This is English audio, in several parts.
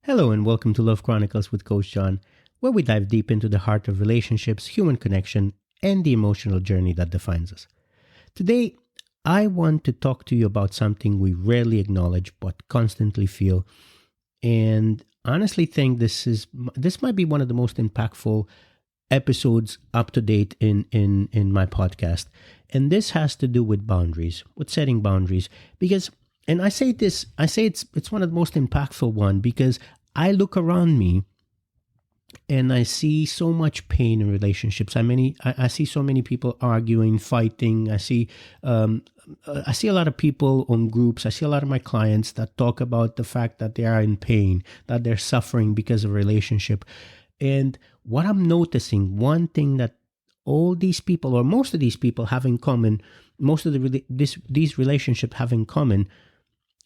Hello and welcome to Love Chronicles with Coach John, where we dive deep into the heart of relationships, human connection, and the emotional journey that defines us. Today, I want to talk to you about something we rarely acknowledge but constantly feel, and honestly think this might be one of the most impactful episodes up to date in my podcast. And this has to do with boundaries, with setting boundaries, because and I say it's one of the most impactful one because I look around me and I see so much pain in relationships. I see so many people arguing, fighting. I see a lot of people on groups. I see a lot of my clients that talk about the fact that they are in pain, that they're suffering because of a relationship. And what I'm noticing, one thing that all these people or most of these people have in common, these relationships have in common,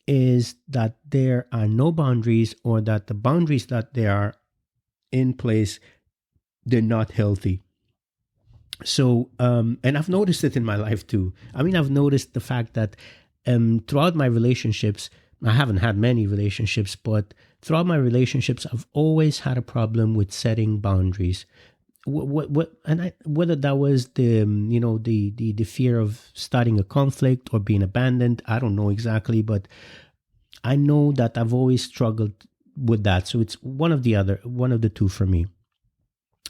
is that there are no boundaries, or that the boundaries that they are in place, they're not healthy. So, and I've noticed it in my life too. I've noticed the fact that throughout my relationships, I haven't had many relationships, but throughout my relationships, I've always had a problem with setting boundaries. Whether that was the fear of starting a conflict or being abandoned, I don't know exactly, but I know that I've always struggled with that. So it's one of the two for me.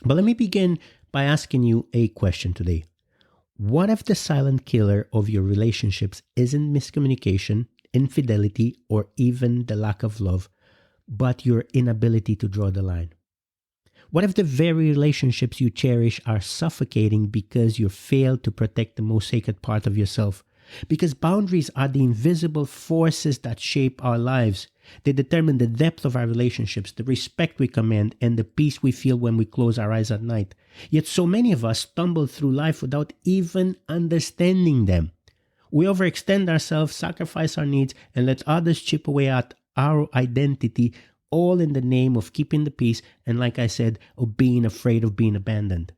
But let me begin by asking you a question today. What if the silent killer of your relationships isn't miscommunication, infidelity, or even the lack of love, but your inability to draw the line? What if the very relationships you cherish are suffocating because you failed to protect the most sacred part of yourself? Because boundaries are the invisible forces that shape our lives. They determine the depth of our relationships, the respect we command, and the peace we feel when we close our eyes at night. Yet so many of us stumble through life without even understanding them. We overextend ourselves, sacrifice our needs, and let others chip away at our identity, all in the name of keeping the peace and, like I said, of being afraid of being abandoned.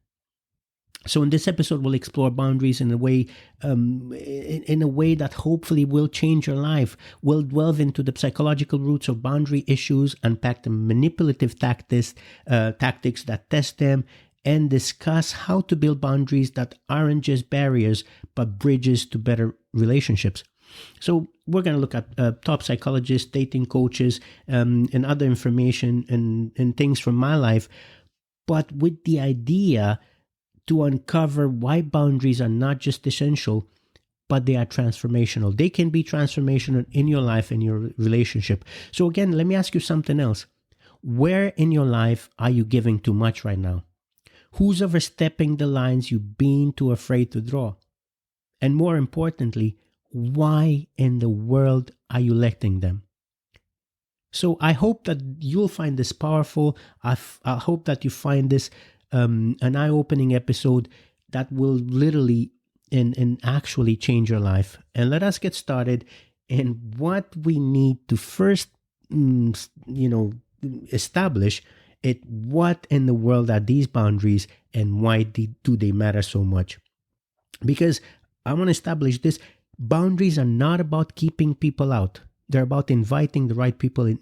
So in this episode, we'll explore boundaries in a way that hopefully will change your life. We'll delve into the psychological roots of boundary issues, unpack the manipulative tactics that test them, and discuss how to build boundaries that aren't just barriers, but bridges to better relationships. So we're going to look at top psychologists, dating coaches, and other information and things from my life, but with the idea to uncover why boundaries are not just essential, but they are transformational. They can be transformational in your life and your relationship. So again, let me ask you something else. Where in your life are you giving too much right now? Who's overstepping the lines you've been too afraid to draw? And more importantly, why in the world are you letting them? So I hope that you'll find this powerful. I hope that you find this an eye-opening episode that will literally and actually change your life. And let us get started. And what we need to first, establish it. What in the world are these boundaries, and why do they matter so much? Because I want to establish this. Boundaries are not about keeping people out. They're about inviting the right people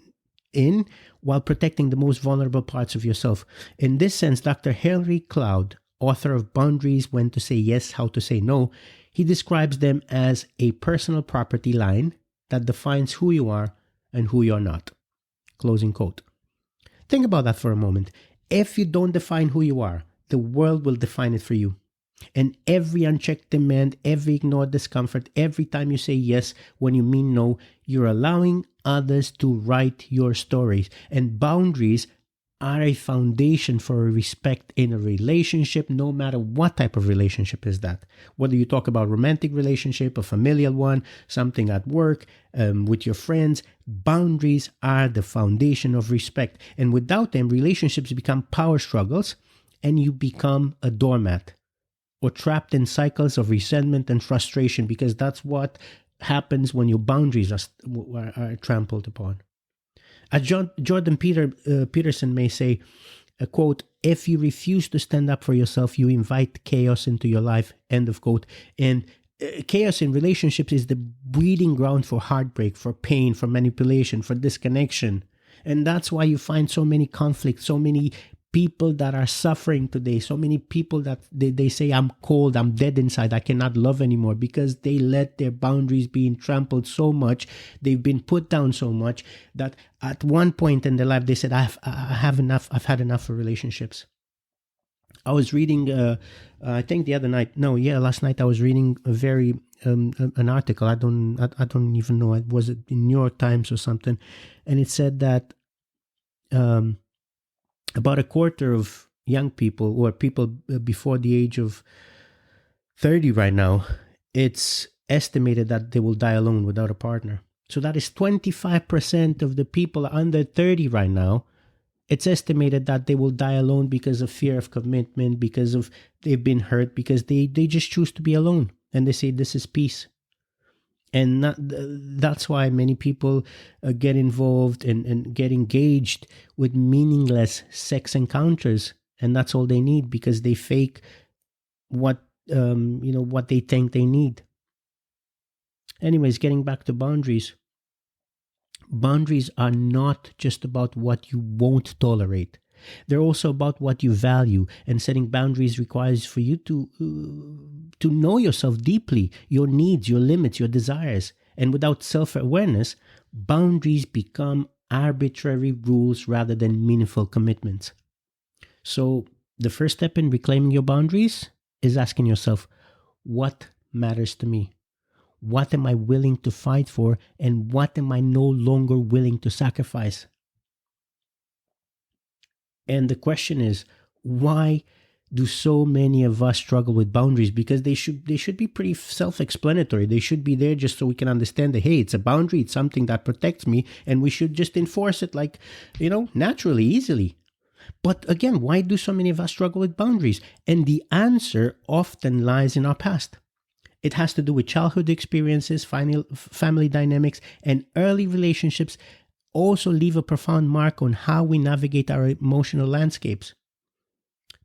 in while protecting the most vulnerable parts of yourself. In this sense, Dr. Henry Cloud, author of Boundaries, When to Say Yes, How to Say No, he describes them as a personal property line that defines who you are and who you're not. Closing quote. Think about that for a moment. If you don't define who you are, the world will define it for you. And every unchecked demand, every ignored discomfort, every time you say yes when you mean no, you're allowing others to write your stories. And boundaries are a foundation for respect in a relationship, no matter what type of relationship is that. Whether you talk about romantic relationship, a familial one, something at work, with your friends, boundaries are the foundation of respect. And without them, relationships become power struggles and you become a doormat, or trapped in cycles of resentment and frustration, because that's what happens when your boundaries are trampled upon. As Jordan Peterson may say, a quote, "If you refuse to stand up for yourself, you invite chaos into your life," end of quote. And chaos in relationships is the breeding ground for heartbreak, for pain, for manipulation, for disconnection. And that's why you find so many conflicts, so many people that are suffering today, so many people that they say, I'm cold, I'm dead inside, I cannot love anymore, because they let their boundaries being trampled so much, they've been put down so much, that at one point in their life they said, I have enough, I've had enough of relationships. I was reading, I think last night I was reading a very an article. I don't even know. Was it in New York Times or something? And it said that about a quarter of young people, or people before the age of 30 right now, it's estimated that they will die alone without a partner. So that is 25% of the people under 30 right now. It's estimated that they will die alone because of fear of commitment, because of they've been hurt, because they just choose to be alone. And they say this is peace. And that's why many people get involved and get engaged with meaningless sex encounters. And that's all they need, because they fake what they think they need. Anyways, getting back to boundaries. Boundaries are not just about what you won't tolerate. They're also about what you value, and setting boundaries requires for you to know yourself deeply, your needs, your limits, your desires. And without self-awareness, boundaries become arbitrary rules rather than meaningful commitments. So the first step in reclaiming your boundaries is asking yourself, what matters to me? What am I willing to fight for, and what am I no longer willing to sacrifice? And the question is, why do so many of us struggle with boundaries? Because they should be pretty self-explanatory. They should be there just so we can understand that, hey, it's a boundary, it's something that protects me, and we should just enforce it like, naturally, easily. But again, why do so many of us struggle with boundaries? And the answer often lies in our past. It has to do with childhood experiences, family dynamics, and early relationships also leave a profound mark on how we navigate our emotional landscapes.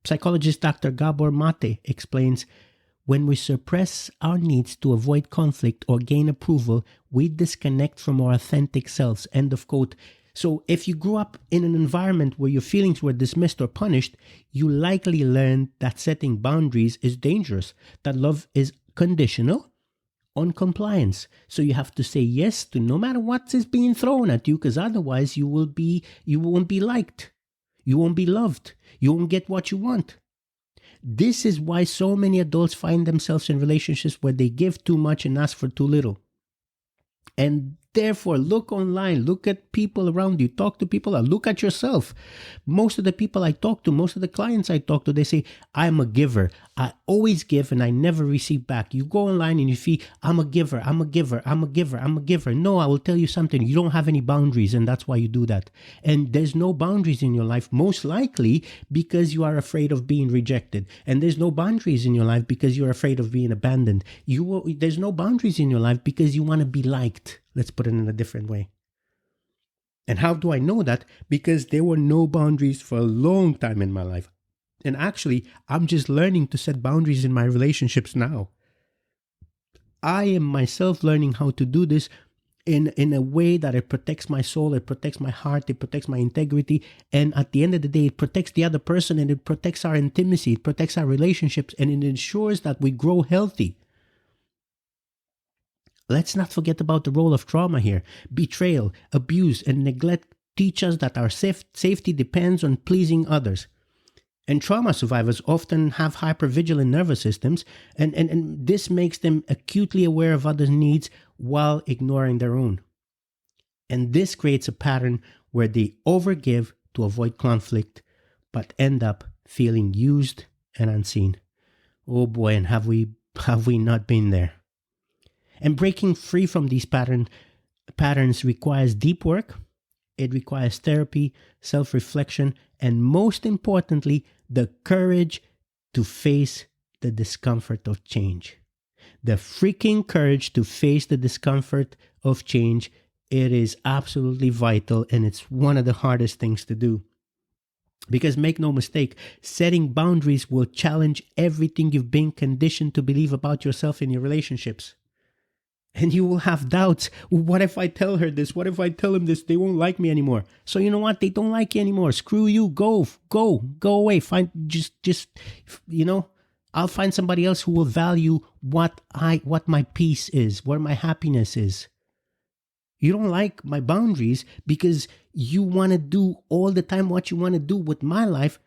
Psychologist Dr. Gabor Mate explains, when we suppress our needs to avoid conflict or gain approval, we disconnect from our authentic selves. End of quote. So if you grew up in an environment where your feelings were dismissed or punished, you likely learned that setting boundaries is dangerous, that love is conditional on compliance. So you have to say yes to no matter what is being thrown at you, because otherwise you won't be liked. You won't be loved. You won't get what you want. This is why so many adults find themselves in relationships where they give too much and ask for too little. And therefore, look online, look at people around you, talk to people, look at yourself. Most of the people I talk to, most of the clients I talk to, they say, I'm a giver. I always give and I never receive back. You go online and you see, I'm a giver, I'm a giver, I'm a giver, I'm a giver. No, I will tell you something. You don't have any boundaries, and that's why you do that. And there's no boundaries in your life, most likely because you are afraid of being rejected. And there's no boundaries in your life because you're afraid of being abandoned. There's no boundaries in your life because you want to be liked. Let's put it in a different way. And how do I know that? Because there were no boundaries for a long time in my life. And actually, I'm just learning to set boundaries in my relationships now. I am myself learning how to do this in a way that it protects my soul, it protects my heart, it protects my integrity. And at the end of the day, it protects the other person, and it protects our intimacy, it protects our relationships, and it ensures that we grow healthy. Let's not forget about the role of trauma here. Betrayal, abuse, and neglect teach us that our safety depends on pleasing others. And trauma survivors often have hypervigilant nervous systems, and this makes them acutely aware of others' needs while ignoring their own. And this creates a pattern where they overgive to avoid conflict, but end up feeling used and unseen. Oh boy, and have we not been there? And breaking free from these patterns requires deep work. It requires therapy, self-reflection, and most importantly, the courage to face the discomfort of change. The freaking courage to face the discomfort of change. It is absolutely vital, and it's one of the hardest things to do. Because make no mistake, setting boundaries will challenge everything you've been conditioned to believe about yourself in your relationships. And you will have doubts. What if I tell her this? What if I tell him this? They won't like me anymore. So you know what? They don't like you anymore. Screw you. Go away. Find just you know. I'll find somebody else who will value what my peace is, where my happiness is. You don't like my boundaries because you want to do all the time what you want to do with my life.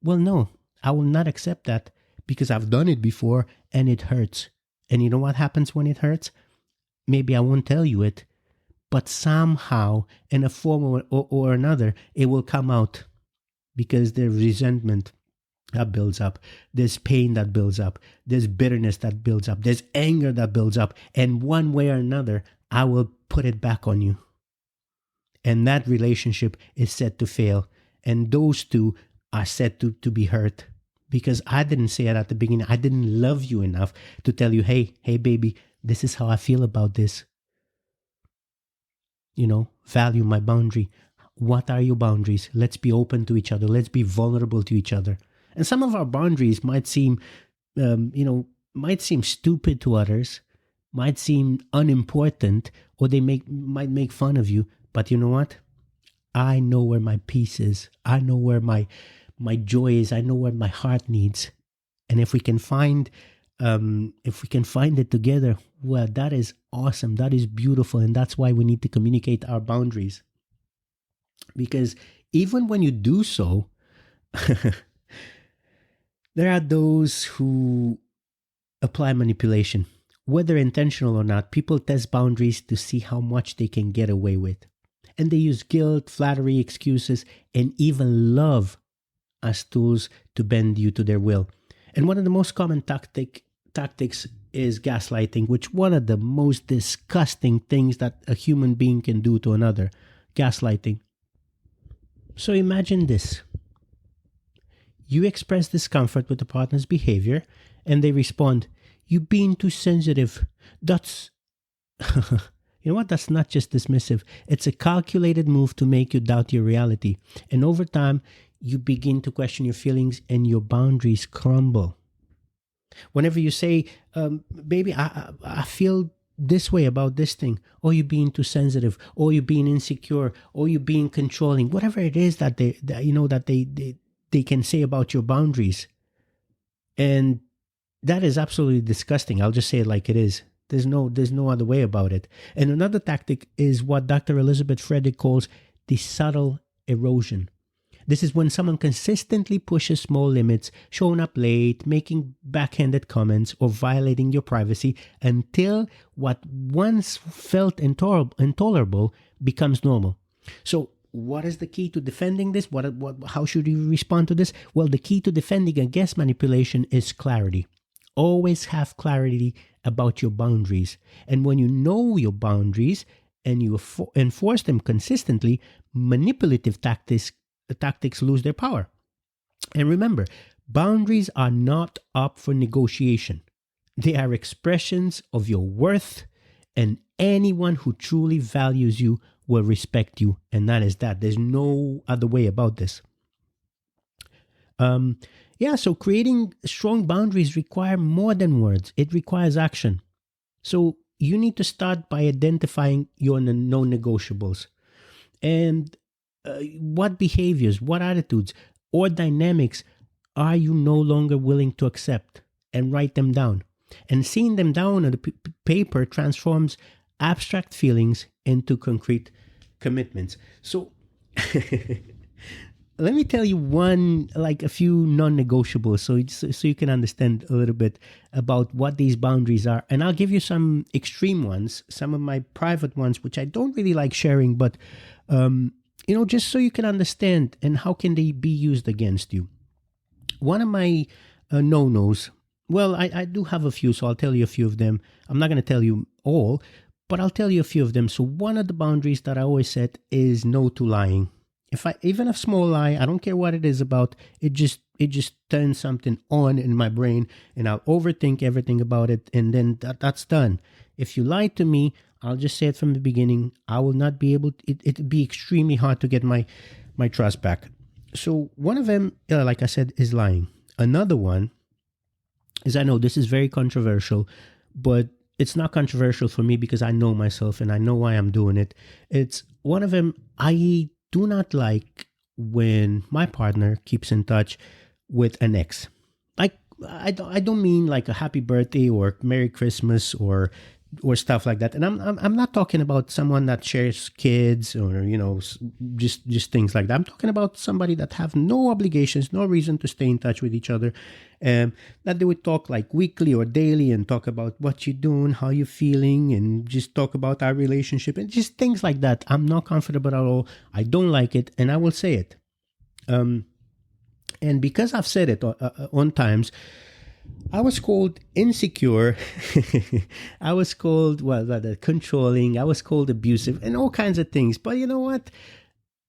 Well, no, I will not accept that because I've done it before and it hurts. And you know what happens when it hurts? Maybe I won't tell you it, but somehow, in a form or another, it will come out because there's resentment that builds up, there's pain that builds up, there's bitterness that builds up, there's anger that builds up, and one way or another, I will put it back on you. And that relationship is set to fail, and those two are set to be hurt because I didn't say it at the beginning. I didn't love you enough to tell you, hey baby, this is how I feel about this. Value my boundary. What are your boundaries? Let's be open to each other. Let's be vulnerable to each other. And some of our boundaries might seem, might seem stupid to others, might seem unimportant, or they might make fun of you. But you know what? I know where my peace is. I know where my joy is. I know where my heart needs. And if we can find it together, well, that is awesome. That is beautiful. And that's why we need to communicate our boundaries. Because even when you do so, there are those who apply manipulation. Whether intentional or not, people test boundaries to see how much they can get away with. And they use guilt, flattery, excuses, and even love as tools to bend you to their will. And one of the most common tactics is gaslighting, which one of the most disgusting things that a human being can do to another. Gaslighting. So imagine this. You express discomfort with the partner's behavior, and they respond, "You're being too sensitive." That's, you know what? That's not just dismissive. It's a calculated move to make you doubt your reality. And over time, you begin to question your feelings and your boundaries crumble. Whenever you say, baby, I feel this way about this thing, or you're being too sensitive, or you're being insecure, or you're being controlling, whatever it is that they can say about your boundaries. And that is absolutely disgusting. I'll just say it like it is. There's no other way about it. And another tactic is what Dr. Elizabeth Frederick calls the subtle erosion. This is when someone consistently pushes small limits, showing up late, making backhanded comments, or violating your privacy until what once felt intolerable becomes normal. So what is the key to defending this? How should you respond to this? Well, the key to defending against manipulation is clarity. Always have clarity about your boundaries. And when you know your boundaries and you enforce them consistently, manipulative tactics lose their power. And remember, boundaries are not up for negotiation. They are expressions of your worth, and anyone who truly values you will respect you. And that is that. There's no other way about this. So creating strong boundaries require more than words. It requires action. So you need to start by identifying your non-negotiables. And what behaviors, what attitudes, or dynamics are you no longer willing to accept, and write them down. And seeing them down on the paper transforms abstract feelings into concrete commitments. So let me tell you a few non-negotiables so you can understand a little bit about what these boundaries are. And I'll give you some extreme ones, some of my private ones, which I don't really like sharing, but just so you can understand and how can they be used against you. One of my no-nos, well, I do have a few, so I'll tell you a few of them. I'm not going to tell you all, but I'll tell you a few of them. So one of the boundaries that I always set is no to lying. Even a small lie, I don't care what it is about, it just turns something on in my brain, and I'll overthink everything about it, and then that's done. If you lie to me, I'll just say it from the beginning. I will not be able to, it'd be extremely hard to get my trust back. So one of them, like I said, is lying. Another one is, I know this is very controversial, but it's not controversial for me because I know myself and I know why I'm doing it. It's one of them. I do not like when my partner keeps in touch with an ex. Like I don't mean like a happy birthday or Merry Christmas or stuff like that. And I'm not talking about someone that shares kids or just things like that. I'm talking about somebody that have no obligations, no reason to stay in touch with each other, and that they would talk like weekly or daily and talk about what you're doing, how you're feeling, and just talk about our relationship and just things like that. I'm not comfortable at all. I don't like it, and I will say it. And because I've said it on times, I was called insecure. I was called controlling. I was called abusive and all kinds of things. But you know what?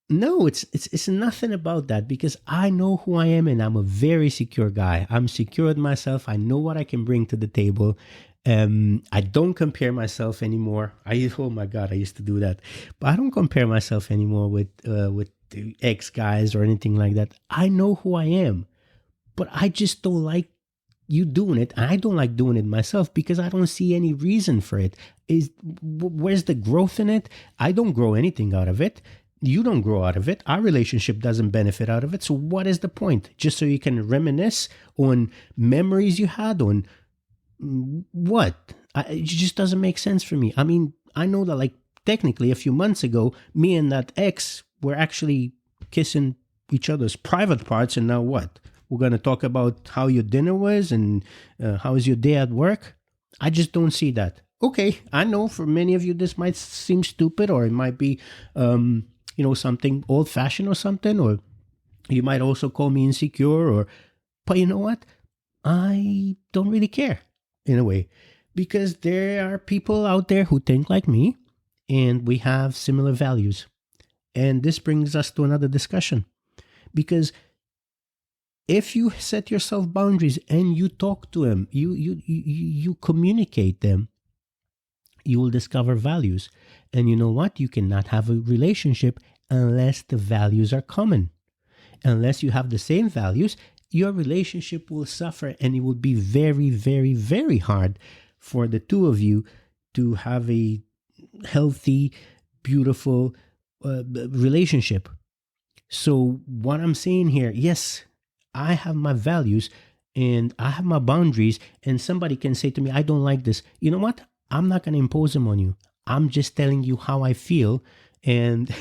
No, it's nothing about that because I know who I am and I'm a very secure guy. I'm secure with myself. I know what I can bring to the table. I don't compare myself anymore. Oh my God, I used to do that, but I don't compare myself anymore with the ex guys or anything like that. I know who I am, but I just don't like you doing it. I don't like doing it myself because I don't see any reason for it. Where's the growth in it? I don't grow anything out of it. You don't grow out of it. Our relationship doesn't benefit out of it. So what is the point? Just so you can reminisce on memories you had on what? It just doesn't make sense for me. I mean, I know that like technically a few months ago, me and that ex were actually kissing each other's private parts. And now what? We're going to talk about how your dinner was and how is your day at work. I just don't see that. Okay, I know for many of you this might seem stupid or it might be, something old-fashioned or something, or you might also call me insecure. But you know what? I don't really care in a way because there are people out there who think like me and we have similar values. And this brings us to another discussion because if you set yourself boundaries and you talk to them, you communicate them, you will discover values. And you know what? You cannot have a relationship unless the values are common. Unless you have the same values, your relationship will suffer and it will be very, very, very hard for the two of you to have a healthy, beautiful relationship. So what I'm saying here, yes, I have my values and I have my boundaries, and somebody can say to me, I don't like this. You know what? I'm not going to impose them on you. I'm just telling you how I feel. And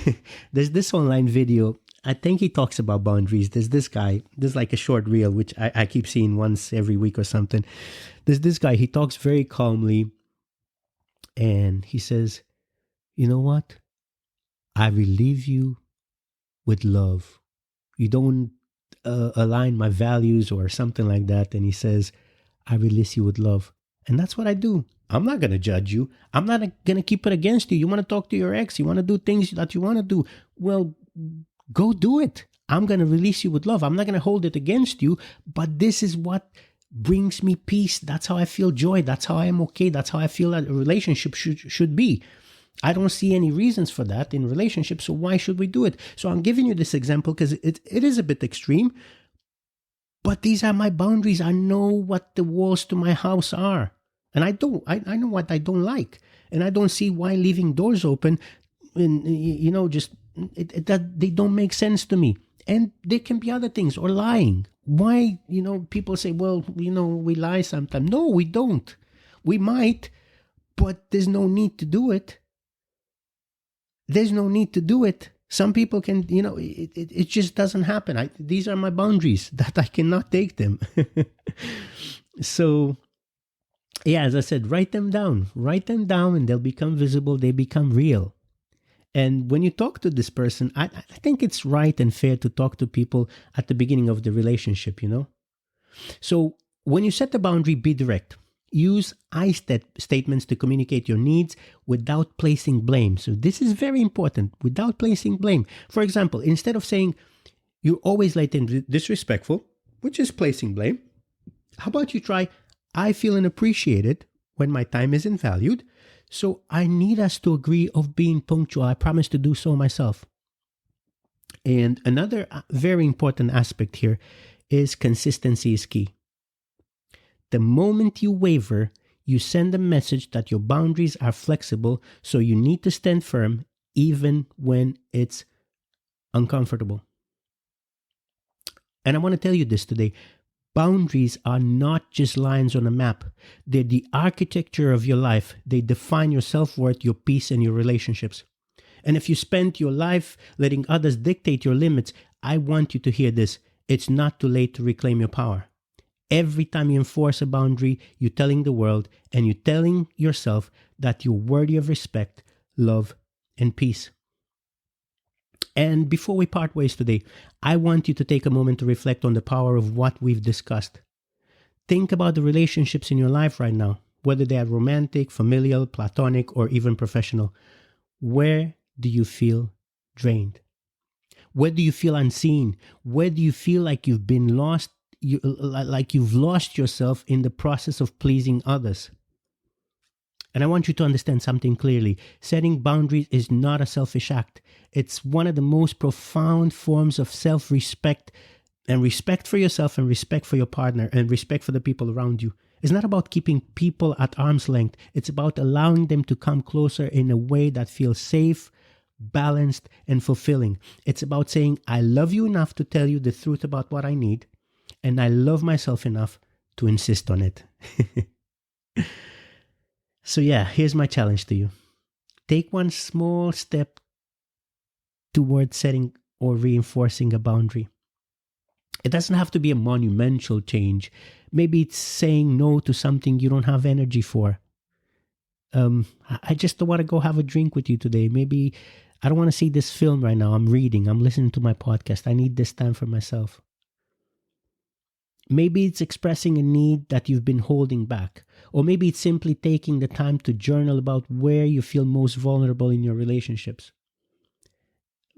there's this online video. I think he talks about boundaries. There's this guy, there's like a short reel, which I keep seeing once every week or something. There's this guy, he talks very calmly. And he says, you know what? I relieve you with love. You don't align my values or something like that. And he says, I release you with love. And that's what I do. I'm not going to judge you. I'm not going to keep it against you. You want to talk to your ex. You want to do things that you want to do. Well, go do it. I'm going to release you with love. I'm not going to hold it against you. But this is what brings me peace. That's how I feel joy. That's how I am okay. That's how I feel that a relationship should be. I don't see any reasons for that in relationships, so why should we do it? So I'm giving you this example because it is a bit extreme, but these are my boundaries. I know what the walls to my house are, and I know what I don't like, and I don't see why leaving doors open, and that they don't make sense to me. And there can be other things, or lying. Why, people say, well, we lie sometimes. No, we don't. We might, but there's no need to do it. There's no need to do it. Some people can, it just doesn't happen. These are my boundaries that I cannot take them. So, yeah, as I said, write them down and they'll become visible. They become real. And when you talk to this person, I think it's right and fair to talk to people at the beginning of the relationship, So when you set the boundary, be direct. Use I statements to communicate your needs without placing blame. So this is very important, without placing blame. For example, instead of saying, you're always late and disrespectful, which is placing blame, how about you try, I feel unappreciated when my time isn't valued, so I need us to agree of being punctual. I promise to do so myself. And another very important aspect here is consistency is key. The moment you waver, You send a message that your boundaries are flexible, so you need to stand firm even when it's uncomfortable. And I want to tell you this today. Boundaries are not just lines on a map. They're the architecture of your life. They define your self-worth, your peace, and your relationships. And if you spend your life letting others dictate your limits, I want you to hear this. It's not too late to reclaim your power. Every time you enforce a boundary, you're telling the world and you're telling yourself that you're worthy of respect, love, and peace. And before we part ways today, I want you to take a moment to reflect on the power of what we've discussed. Think about the relationships in your life right now, whether they are romantic, familial, platonic, or even professional. Where do you feel drained? Where do you feel unseen? Where do you feel like you've been lost? Like you've lost yourself in the process of pleasing others? And I want you to understand something clearly. Setting boundaries is not a selfish act. It's one of the most profound forms of self-respect, and respect for yourself and respect for your partner and respect for the people around you. It's not about keeping people at arm's length. It's about allowing them to come closer in a way that feels safe, balanced, and fulfilling. It's about saying, I love you enough to tell you the truth about what I need, and I love myself enough to insist on it. So yeah, here's my challenge to you. Take one small step towards setting or reinforcing a boundary. It doesn't have to be a monumental change. Maybe it's saying no to something you don't have energy for. I just don't want to go have a drink with you today. Maybe I don't want to see this film right now. I'm reading. I'm listening to my podcast. I need this time for myself. Maybe it's expressing a need that you've been holding back. Or maybe it's simply taking the time to journal about where you feel most vulnerable in your relationships.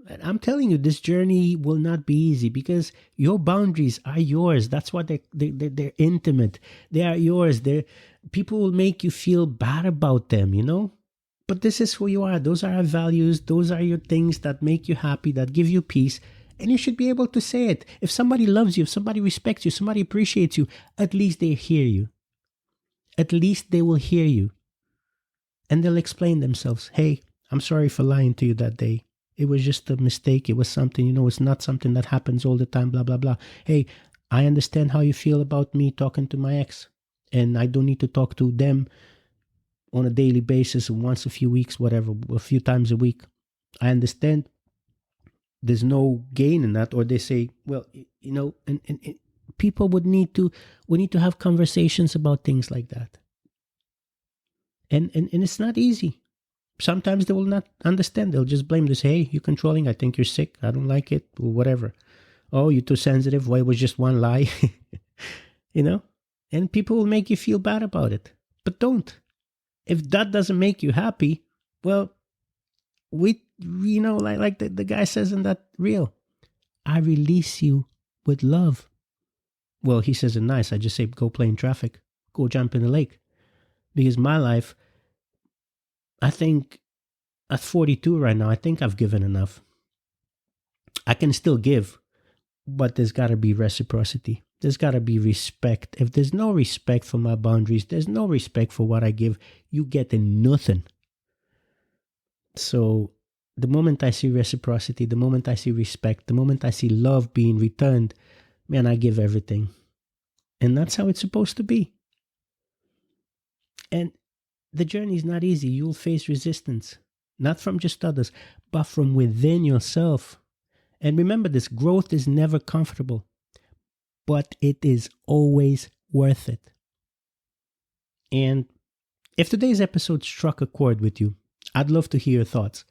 And I'm telling you, this journey will not be easy because your boundaries are yours. That's why they're intimate. They are yours. People will make you feel bad about them, you know? But this is who you are. Those are our values. Those are your things that make you happy, that give you peace. And you should be able to say it. If somebody loves you, if somebody respects you, somebody appreciates you, at least they hear you. At least they will hear you. And they'll explain themselves. Hey, I'm sorry for lying to you that day. It was just a mistake. It was something, it's not something that happens all the time, blah, blah, blah. Hey, I understand how you feel about me talking to my ex. And I don't need to talk to them on a daily basis, once a few weeks, whatever, a few times a week. I understand. There's no gain in that. Or they say, well, and people we need to have conversations about things like that. And it's not easy. Sometimes they will not understand. They'll just blame this. Hey, you're controlling. I think you're sick. I don't like it. Or whatever. Oh, you're too sensitive. Why, it was just one lie. And people will make you feel bad about it. But don't. If that doesn't make you happy, well, like the guy says in that reel, I release you with love. Well, he says it nice. I just say, go play in traffic. Go jump in the lake. Because my life, I think at 42 right now, I think I've given enough. I can still give, but there's got to be reciprocity. There's got to be respect. If there's no respect for my boundaries, there's no respect for what I give, you get nothing. So the moment I see reciprocity, the moment I see respect, the moment I see love being returned, man, I give everything. And that's how it's supposed to be. And the journey is not easy. You'll face resistance, not from just others, but from within yourself. And remember this, growth is never comfortable, but it is always worth it. And if today's episode struck a chord with you, I'd love to hear your thoughts.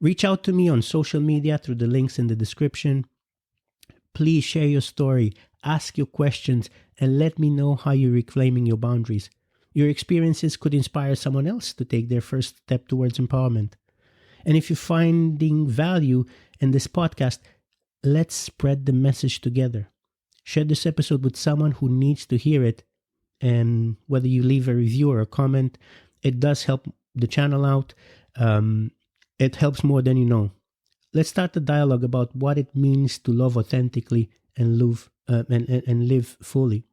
Reach out to me on social media through the links in the description. Please share your story, ask your questions, and let me know how you're reclaiming your boundaries. Your experiences could inspire someone else to take their first step towards empowerment. And if you're finding value in this podcast, let's spread the message together. Share this episode with someone who needs to hear it. And whether you leave a review or a comment, it does help the channel out. It helps more than you know. Let's start the dialogue about what it means to love authentically and live fully.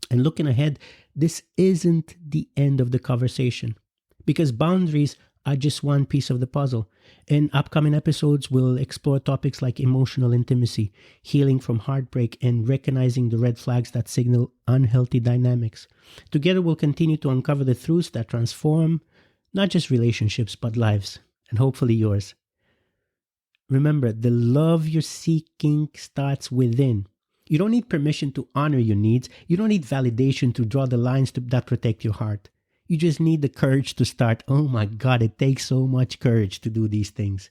And looking ahead, this isn't the end of the conversation because boundaries are just one piece of the puzzle. In upcoming episodes, we'll explore topics like emotional intimacy, healing from heartbreak, and recognizing the red flags that signal unhealthy dynamics. Together, we'll continue to uncover the truths that transform not just relationships, but lives, and hopefully yours. Remember, the love you're seeking starts within. You don't need permission to honor your needs. You don't need validation to draw the lines that protect your heart. You just need the courage to start. Oh my God, it takes so much courage to do these things.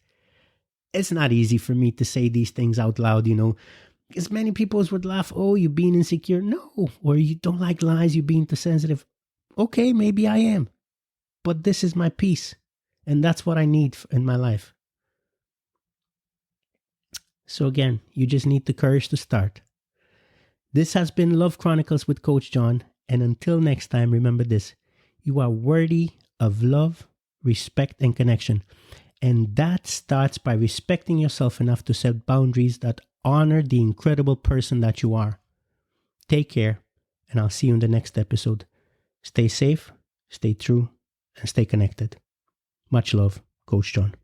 It's not easy for me to say these things out loud, because many people would laugh, oh, you're being insecure. No, or you don't like lies, you're being too sensitive. Okay, maybe I am. But this is my peace. And that's what I need in my life. So again, you just need the courage to start. This has been Love Chronicles with Coach John. And until next time, remember this. You are worthy of love, respect, and connection. And that starts by respecting yourself enough to set boundaries that honor the incredible person that you are. Take care, and I'll see you in the next episode. Stay safe, stay true, and stay connected. Much love, Coach John.